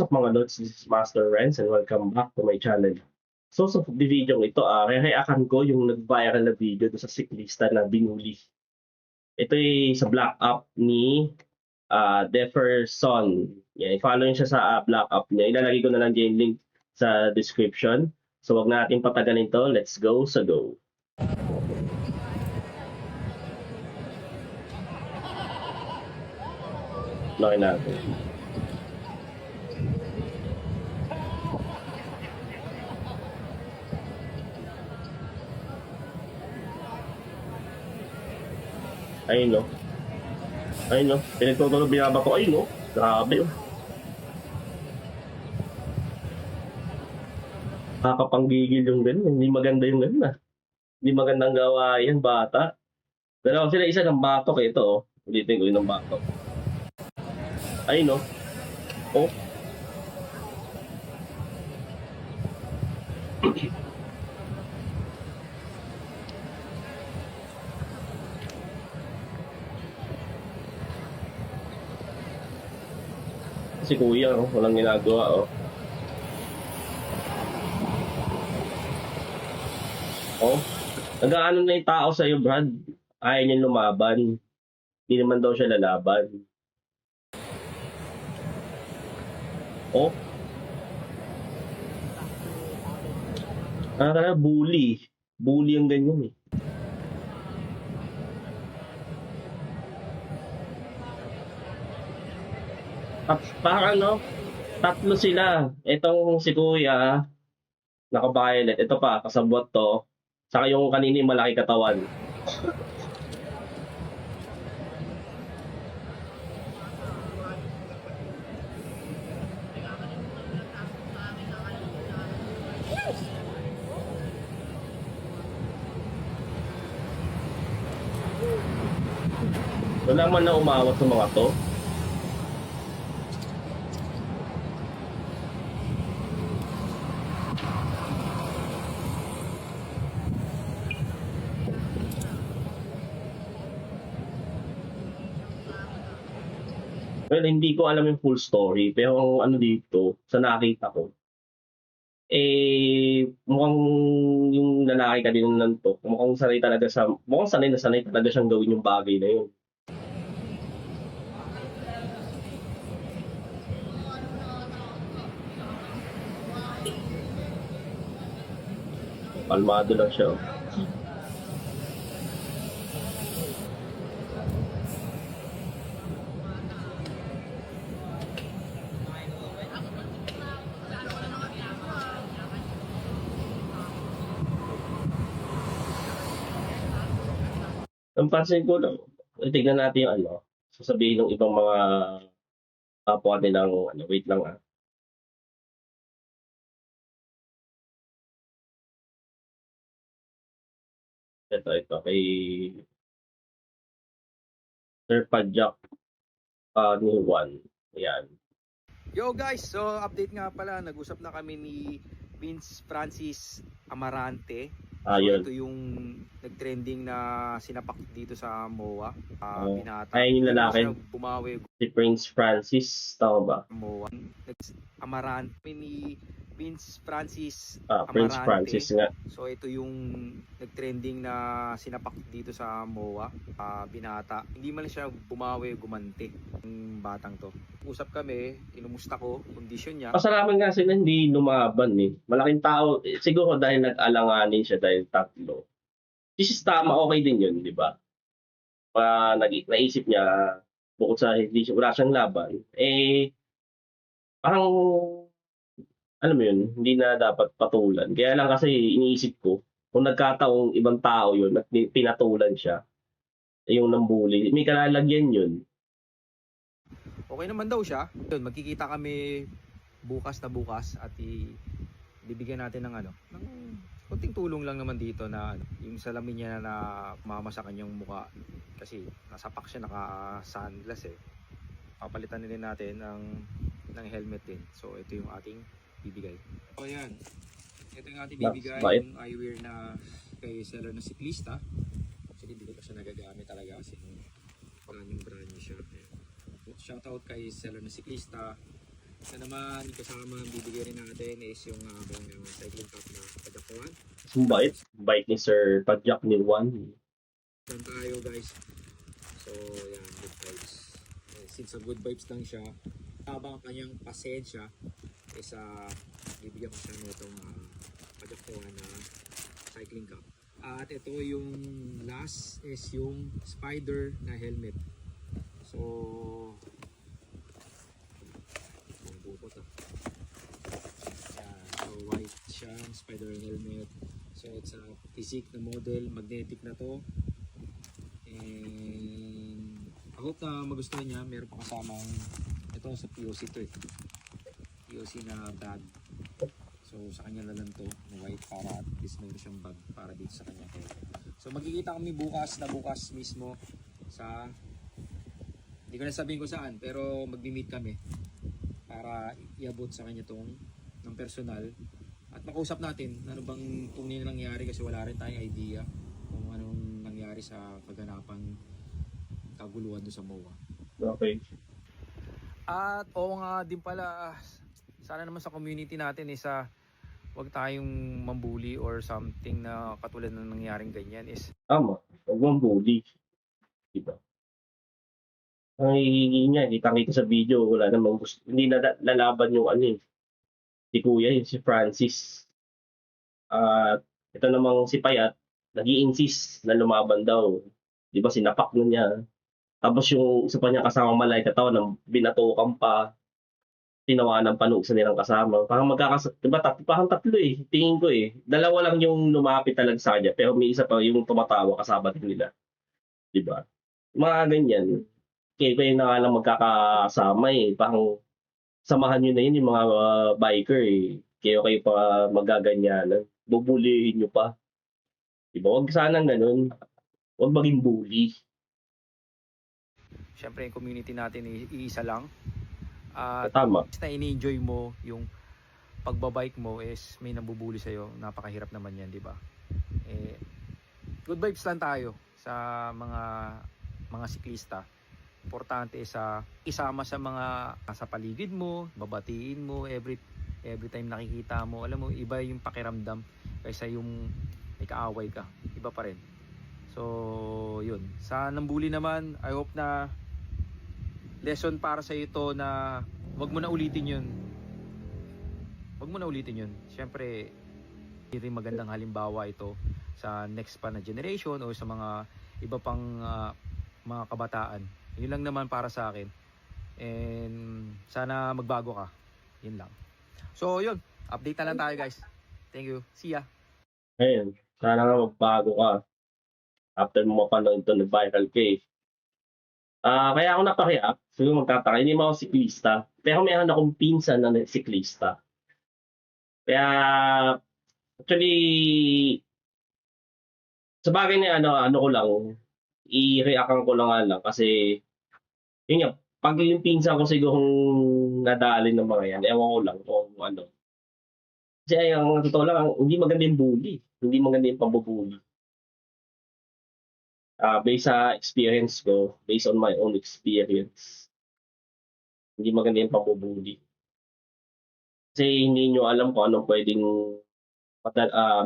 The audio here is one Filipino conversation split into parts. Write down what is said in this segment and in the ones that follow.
up mga lods? This is Master Renz and welcome back to my channel. So sa video ito, react ko yung nag-viral na video doon sa siklista na binuli. Ito ay sa black up ni Deferson. Yan, i-follow niyo siya sa black up niya. Ilalagay ko na lang yung link sa description. So wag natin patagalin to. Let's go sa go. Lokin natin. Ayun no. Ayun no. Pinagtutulog binaba ko. Ayun no. Grabe oh. Nakapanggigil yung ganun. Hindi maganda yung ganun ah. Hindi magandang gawa yan, bata. Dalawa sila, isa ng batok ito oh. Ulitin ko yun ng batok. Ayun no. Oh. Si kuya, oh, walang ginagawa, oh. Oh, nag-aano na yung tao sa'yo, Brad. Ayaw niya lumaban. Hindi naman daw siya lalaban. Oh. Talaga, bully. Bully ang ganyan, eh. Parang ano, tatlo sila. Itong si kuya, naka-violet. Ito pa, kasabot to. Saka yung kanina yung malaki katawan. Wala man na umawat sa mga to. Well, hindi ko alam yung full story, pero ano dito, sa nakita ko, mukhang yung lalaki kanina nantok, mukhang sanay na sanay talaga siyang gawin yung bagay na yun. Kalmado lang siya. Oh. Ang pansin ko lang, tignan natin yung ano, sasabihin ng ibang mga kapwa nilang, ano, wait lang ah. Ito, kay Sir Pajak ni Juan. Ayan. Yo guys, so update nga pala, nag-usap na kami ni Vince Francis Amarante. So Ayun. ito yung nag-trending na sinapak dito sa MOA. Binata. Ayun yung lalaki. Bumawi. Si Prince Francis, tama ba? MOA. Amarante ni Vince Francis Prince Amarante. Francis nga. So ito yung nag-trending na sinapak dito sa MOA. Binata. Hindi man siya bumawi, gumante ng batang to. Usap kami, inumusta ko, kondisyon niya. Pasalamat nga sila hindi lumaban eh. Malaking tao, siguro dahil nag-alanganin siya dahil tatlo. This is tama, okay din yun, di ba? Naisip niya, bukod sa wala siyang laban, parang, alam mo yun, hindi na dapat patulan. Kaya lang kasi iniisip ko, kung nagkataong ibang tao yun at pinatulan siya, yung nambuli, may kalalagyan yun. Okay naman daw siya. Yun, magkikita kami bukas at bibigyan natin ng ng konting tulong lang naman dito na yung salamin niya na mama sa kanyang mukha kasi nasapak siya, naka-sunglass eh. Papalitan din natin ng helmet din. So ito yung ating bibigay. So ayan. Ito yung ating bibigay, yung eyewear na kay seller na siklista. Actually hindi ko pa siya nagagamit talaga kasi brand new siya. Shoutout kay seller na siklista. Ito naman, yung kasama bibigay rin natin is yung aking cycling cap na Padakuan. Ang bait. Bait ni Sir Padjak ni Juan. Yan tayo guys. So yan, good vibes. Since good vibes lang siya, habang kanyang pasensya is bibigyan ko siya nitong Padakuan na cycling cap. At ito yung last is yung spider na helmet. So ang bukot yan. So white siya, spider helmet. So it's a physique na model, magnetic na to. And I hope na magustuhan niya. Meron pa kasamang ito sa POC to eh. POC na bag. So sa kanya na lang to na white para at least meron siyang bag para dito sa kanya. So magkikita kami bukas mismo sa, hindi ko na sabihin ko saan, pero magmi-meet kami para iabot sa kanya tong ng personal at makausap natin ano bang tunay na nangyari kasi wala rin tayong idea kung anong nangyari sa kaganapang kaguluhan doon sa MOA. Okay. At oo nga din pala, sana naman sa community natin is wag tayong mambuli or something na katulad ng nangyaring ganyan is Tama. Huwag mong bully. Diba? Ay, niya, kitang-kita sa video, wala namang gusto. Hindi na lalaban yung ano eh. Si Kuya, si Francis. At ito namang si Payat, nag-i-insist na lumaban daw. Di ba, sinapak na niya. Tapos yung isa pa niya kasama Malaika tao, nang binatukan pa, tinawanan pa nung isa nilang kasama. Parang diba, parang tatlo eh, tingin ko eh. Dalawa lang yung lumapit talaga sa kanya, pero may isa pa yung tumatawa kasama din nila. Di ba? Mga ganyan. Kayo na nga lang magkakasama eh. Parang samahan nyo na yun yung mga biker eh. Kayo pa magaganyanan. Bubulihin nyo pa. Diba? Huwag sanang ganun. Huwag maging bully. syempre yung community natin iisa lang. At Tama. na ini-enjoy mo yung pagbabike mo is may nambubuli sa'yo. Napakahirap naman yan, di ba? Good vibes lang tayo sa mga siklista. Importante sa isama sa mga sa paligid mo, babatiin mo every time nakikita mo. Alam mo, iba yung pakiramdam kaysa yung may kaaway ka. Iba pa rin. So, yun. Sa nambuli naman, I hope na lesson para sa ito na wag mo na ulitin yun. Wag mo na ulitin yun. Siyempre, hindi magandang halimbawa ito sa next pa na generation o sa mga iba pang mga kabataan. Yun lang naman para sa akin. And sana magbago ka. Yun lang. So, yun. Update na lang tayo, guys. Thank you. See ya. Ayun. Sana nga magbago ka. After mo mapanood ito ng viral case. Kaya ako napakiak. Siguro magtataka. Hindi mo ako siklista. Pero meron akong pinsan na siklista. Kaya, actually, sa bagay na ano ko lang, i-reactan ko lang kasi, yun nga, pag yung pinsan ko siguro nadali ng mga yan, ewan ko lang kung ano. Kasi ang totoo lang, hindi maganda yung bully. Hindi maganda yung pambubuli. Based sa experience ko, based on my own experience, hindi maganda yung pambubuli. Kasi hindi nyo alam kung anong pwedeng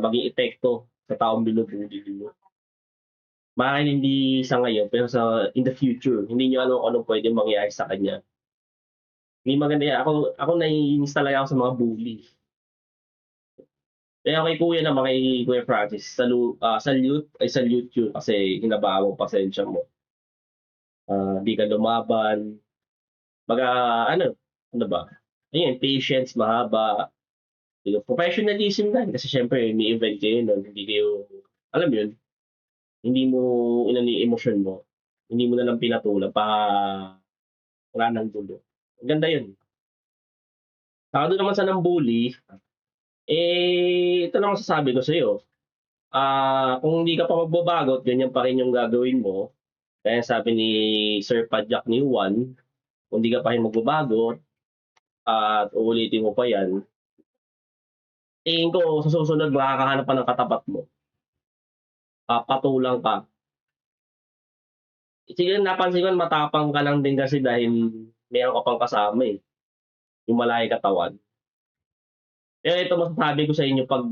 maging epekto sa taong binubuli nyo. Maaaring hindi sa ngayon, pero in the future, hindi nyo alam kung anong pwedeng mangyari sa kanya. Hindi maganda yan. Ako naiinis talaga ako sa mga bully. Kaya kay Kuya naman, kay Kuya Francis, salute yun kasi hinabaan mo pasensya mo. Di ka lumaban. Ano ba? Ayun, patience, mahaba. Professionalism lang. Kasi syempre, may event kayo nun. Hindi kayo, alam yun, hindi mo inani emosyon mo. Hindi mo na lang pinatulan para wala nang gulo. Ang ganda yun. Saka doon naman sa nambully, ito lang masasabi ko sa iyo. Kung hindi ka pa magbabago at ganyan pa rin yung gagawin mo, kaya sabi ni Sir Padjak ni Juan, kung hindi ka pa rin magbabago at uulitin mo pa yan, tingin ko sa susunod makakahanap pa ng katapat mo. Patulang ka. Siguro napansin ko matapang ka lang din kasi dahil meron ka pang kasama eh. yung malaking katawan. Kaya ito masasabi ko sa inyo, pag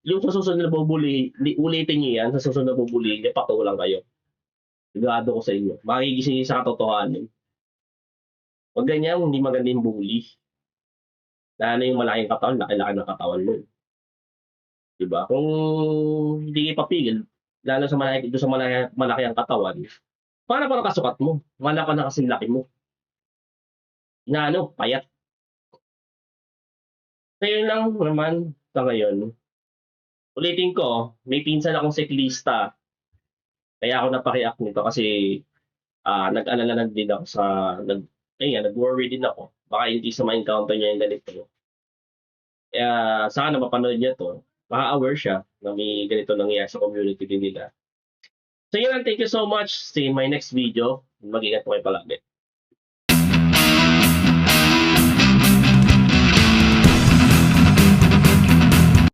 yung sa susunod na bubuli, ulitin niyo yan, sa susunod na bubuli, niya, patulang kayo. Sigurado ko sa inyo. Makigising niyo sa katotohanan. Huwag ganyan, hindi maganda yung bully. Lalo yung malaking katawan, laki-laki ng katawan mo. Diba? Kung hindi ipapigil, lalo sa malaki, doon sa malaki ang katawan, para kasukat mo. Wala ka na kasing laki mo. Na ano, payat. So yun lang naman sa ngayon. Ulitin ko, may pinsan akong siklista. Kaya ako napareact nito kasi nag-alala na din ako sa, nag-worry din ako. Baka hindi sa ma-encounter niya yung ganito. Kaya sana mapanood niya to. Baka aware siya na may ganito nangyayari sa community din nila. So yun lang, thank you so much. See you in my next video. Mag-ingat po kayo palagi.